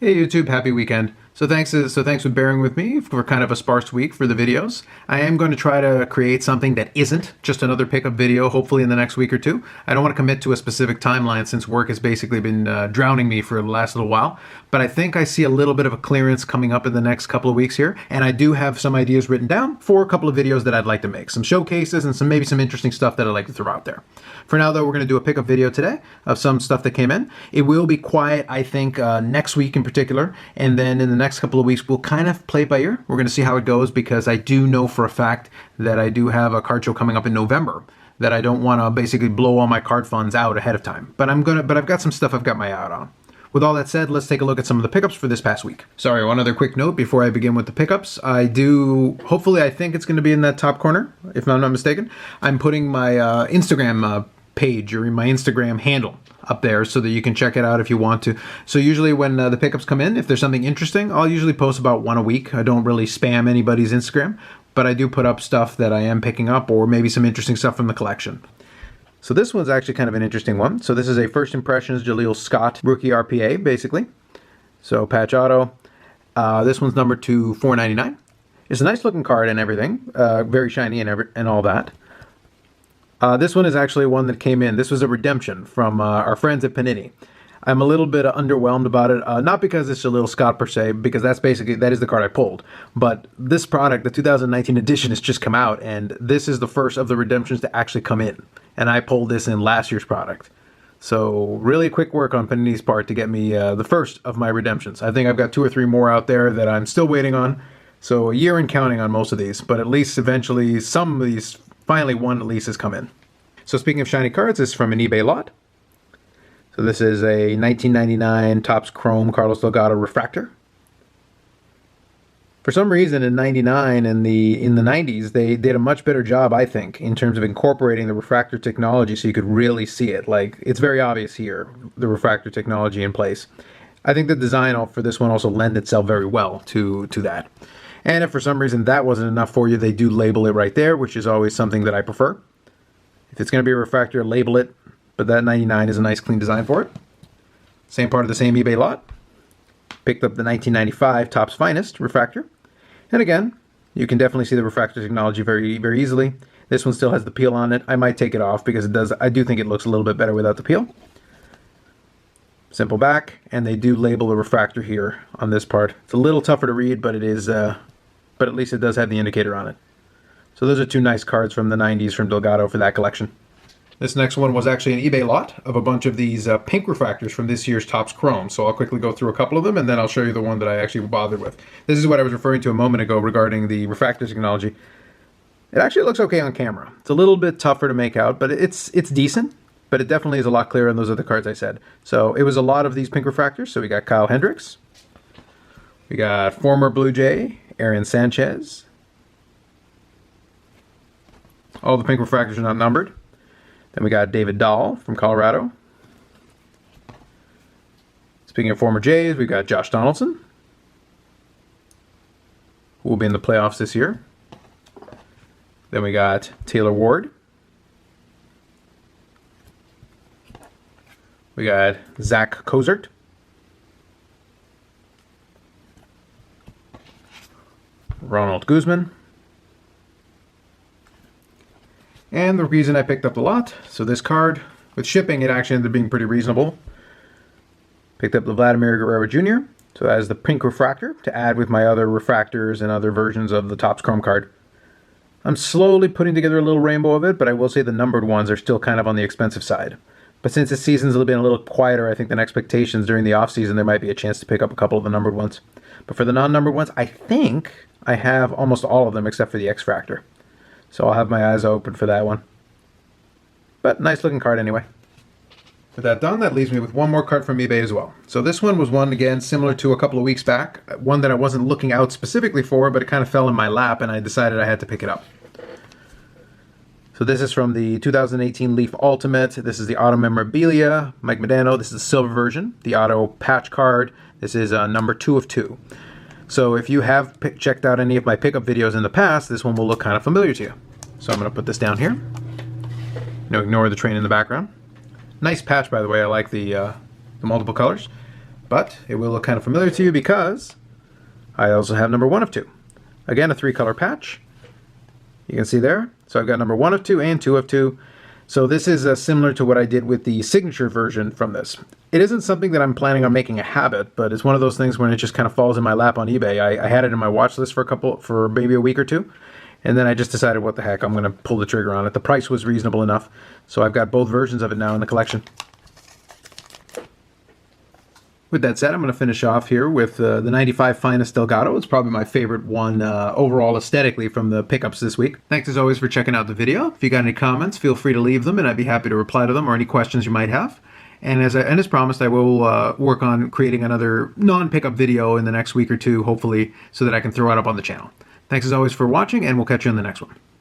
Hey YouTube, happy weekend. So thanks for bearing with me for kind of a sparse week for the videos. I am going to try to create something that isn't just another pickup video, hopefully in the next week or two. I don't want to commit to a specific timeline since work has basically been drowning me for the last little while. But I think I see a little bit of a clearance coming up in the next couple of weeks here. And I do have some ideas written down for a couple of videos that I'd like to make. Some showcases and maybe some interesting stuff that I'd like to throw out there. For now though, we're going to do a pickup video today of some stuff that came in. It will be quiet, I think, next week in particular. And then in the next couple of weeks, we'll kind of play it by ear. We're going to see how it goes because I do know for a fact that I do have a card show coming up in November that I don't want to basically blow all my card funds out ahead of time. But I've got some stuff I've got my eye out on. With all that said, let's take a look at some of the pickups for this past week. Sorry, one other quick note before I begin with the pickups. I think it's going to be in that top corner, if I'm not mistaken. I'm putting my Instagram page or my Instagram handle up there so that you can check it out if you want to. So usually when the pickups come in, if there's something interesting, I'll usually post about one a week. I don't really spam anybody's Instagram, but I do put up stuff that I am picking up or maybe some interesting stuff from the collection. So this one's actually kind of an interesting one. So this is a First Impressions Jaleel Scott rookie RPA, basically. So patch auto. This one's numbered to $4.99. It's a nice looking card and everything. Very shiny and all that. This one is actually one that came in. This was a redemption from our friends at Panini. I'm a little bit underwhelmed about it, not because it's Jaleel Scott per se, because that is the card I pulled. But this product, the 2019 edition, has just come out, and this is the first of the redemptions to actually come in. And I pulled this in last year's product. So really quick work on Panini's part to get me the first of my redemptions. I think I've got 2 or 3 more out there that I'm still waiting on. So a year and counting on most of these, but at least eventually some of these, finally one at least has come in. So speaking of shiny cards, this is from an eBay lot. So this is a 1999 Topps Chrome Carlos Delgado Refractor. For some reason in '99 and in the 90s, they did a much better job, I think, in terms of incorporating the refractor technology so you could really see it. Like, it's very obvious here, the refractor technology in place. I think the design for this one also lends itself very well to that. And if for some reason that wasn't enough for you, they do label it right there, which is always something that I prefer. If it's going to be a refractor, label it. But that 99 is a nice clean design for it. Same part of the same eBay lot. Picked up the 1995 Topps Finest refractor. And again, you can definitely see the refractor technology very, very easily. This one still has the peel on it. I might take it off because I do think it looks a little bit better without the peel. Simple back, and they do label the refractor here on this part. It's a little tougher to read, but it is, but at least it does have the indicator on it. So those are 2 nice cards from the 90s from Delgado for that collection. This next one was actually an eBay lot of a bunch of these pink refractors from this year's Topps Chrome. So I'll quickly go through a couple of them and then I'll show you the one that I actually bothered with. This is what I was referring to a moment ago regarding the refractor technology. It actually looks okay on camera. It's a little bit tougher to make out, but it's decent. But it definitely is a lot clearer than those other cards I said. So it was a lot of these pink refractors. So we got Kyle Hendricks. We got former Blue Jay, Aaron Sanchez. All the pink refractors are not numbered. Then we got David Dahl from Colorado. Speaking of former Jays, we've got Josh Donaldson, who will be in the playoffs this year. Then we got Taylor Ward. We got Zach Cozart. Ronald Guzman. And the reason I picked up the lot, so this card, with shipping, it actually ended up being pretty reasonable. Picked up the Vladimir Guerrero Jr., so that is the pink refractor, to add with my other refractors and other versions of the Topps Chrome card. I'm slowly putting together a little rainbow of it, but I will say the numbered ones are still kind of on the expensive side. But since this season's been a little quieter, I think, than expectations during the off-season, there might be a chance to pick up a couple of the numbered ones. But for the non-numbered ones, I think I have almost all of them except for the X-Fractor. So I'll have my eyes open for that one. But nice looking card anyway. With that done, that leaves me with one more card from eBay as well. So this one was one, again, similar to a couple of weeks back. One that I wasn't looking out specifically for, but it kind of fell in my lap and I decided I had to pick it up. So this is from the 2018 Leaf Ultimate. This is the auto memorabilia. Mike Modano. This is the silver version. The auto patch card. This is number 2 of 2. So if you have checked out any of my pickup videos in the past, this one will look kind of familiar to you. So I'm going to put this down here. Ignore the train in the background. Nice patch, by the way. I like the multiple colors. but it will look kind of familiar to you because I also have number 1 of 2. Again, a 3-color patch. You can see there. So I've got number 1 of 2 and 2 of 2. So this is similar to what I did with the signature version from this. It isn't something that I'm planning on making a habit, but it's one of those things when it just kind of falls in my lap on eBay. I had it in my watch list for maybe a week or two, and then I just decided, what the heck, I'm going to pull the trigger on it. The price was reasonable enough, so I've got both versions of it now in the collection. With that said, I'm going to finish off here with the 95 Finest Delgado. It's probably my favorite one overall aesthetically from the pickups this week. Thanks as always for checking out the video. If you got any comments, feel free to leave them and I'd be happy to reply to them, or any questions you might have. And as promised, I will work on creating another non-pickup video in the next week or two, hopefully, so that I can throw it up on the channel. Thanks as always for watching, and we'll catch you in the next one.